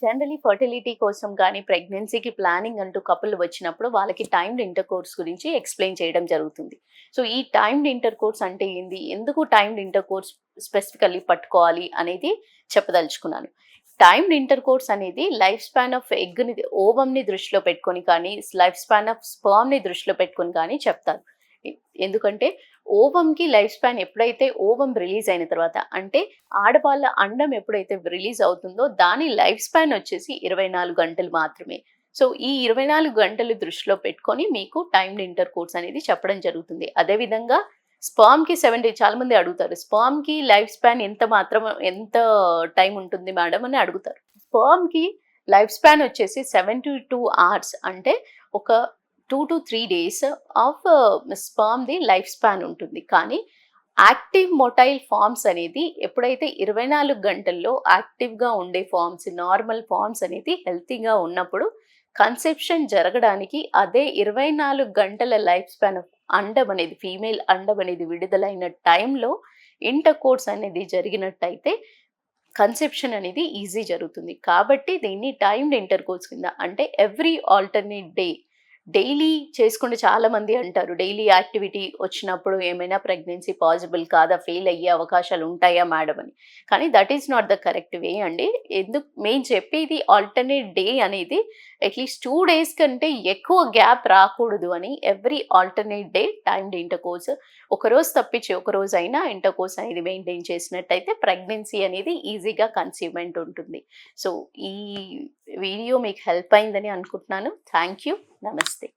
Generally fertility కోసం కానీ, ప్రెగ్నెన్సీకి planning అంటూ కపుల్ వచ్చినప్పుడు వాళ్ళకి టైమ్డ్ ఇంటర్‌కోర్స్ గురించి ఎక్స్‌ప్లెయిన్ చేయడం జరుగుతుంది. సో, ఈ టైమ్డ్ ఇంటర్‌కోర్స్ అంటే ఏంది? ఎందుకు టైమ్డ్ ఇంటర్‌కోర్స్ స్పెసిఫికల్లీ పట్టుకోవాలి అనేది చెప్పదలుచుకున్నాను. టైమ్డ్ ఇంటర్‌కోర్స్ అనేది లైఫ్ స్పాన్ ఆఫ్ ఎగ్‌ని ఓవమ్‌ని దృష్టిలో పెట్టుకొని కానీ, లైఫ్ స్పాన్ ఆఫ్ స్పెర్మ్‌ని దృష్టిలో పెట్టుకొని కానీ చెప్తారు. ఎ ఎందుకంటే ఓవమ్‌కి లైఫ్ స్పాన్ ఎప్పుడైతే ఓవమ్ రిలీజ్ అయిన తర్వాత అంటే ఆడవాళ్ళ అండం ఎప్పుడైతే రిలీజ్ అవుతుందో దాని లైఫ్ స్పాన్ వచ్చేసి 24 గంటలు మాత్రమే. సో, ఈ 24 గంటలు దృష్టిలో పెట్టుకొని మీకు టైమ్డ్ ఇంటర్‌కోర్స్ అనేది చెప్పడం జరుగుతుంది. అదే విధంగా స్పెర్మ్‌కి 70 చాలామంది అడుగుతారు. స్పెర్మ్‌కి లైఫ్ స్పాన్ ఎంత టైమ్ ఉంటుంది మేడం అని అడుగుతారు. స్పెర్మ్‌కి లైఫ్ స్పాన్ వచ్చేసి 72 అవర్స్ అంటే ఒక 2-3 డేస్ ఆఫ్ స్పెర్మ్‌ది లైఫ్ స్పాన్ ఉంటుంది. కానీ యాక్టివ్ మొటైల్ ఫార్మ్స్ అనేది ఎప్పుడైతే 24 గంటల్లో యాక్టివ్‌గా ఉండే ఫార్మ్స్, నార్మల్ ఫార్మ్స్ అనేది హెల్తీగా ఉన్నప్పుడు కన్సెప్షన్ జరగడానికి అదే 24 గంటల లైఫ్ స్పాన్ అండం అనేది ఫీమేల్ అండం అనేది విడుదలైన టైంలో ఇంటర్‌కోర్స్ అనేది జరిగినట్టయితే కన్సెప్షన్ అనేది ఈజీ జరుగుతుంది. కాబట్టి దీన్ని టైమ్డ్ ఇంటర్‌కోర్స్ కింద అంటే ఎవ్రీ ఆల్టర్‌నేట్ డే డైలీ చేసుకుంటే చాలామంది అంటారు. డైలీ యాక్టివిటీ వచ్చినప్పుడు ఏమైనా ప్రెగ్నెన్సీ పాసిబుల్ కాదా? ఫెయిల్ అయ్యే అవకాశాలు ఉంటాయా మేడం అని. కానీ that is not the correct way అండి. మేము చెప్పేది ఆల్టర్‌నేట్ డే అనేది అట్‌లీస్ట్ 2 డేస్ కంటే ఎక్కువ గ్యాప్ రాకూడదు అని every alternate day timed intercourse ఒకరోజు తప్పించి ఒకరోజైనా ఇంటర్‌కోర్స్ అనేది మెయింటైన్ చేసినట్టయితే ప్రెగ్నెన్సీ అనేది ఈజీగా కన్సీవ్‌మెంట్ ఉంటుంది. సో, ఈ వీడియో మీకు హెల్ప్ అయిందని అనుకుంటున్నాను. Thank you. నమస్తే.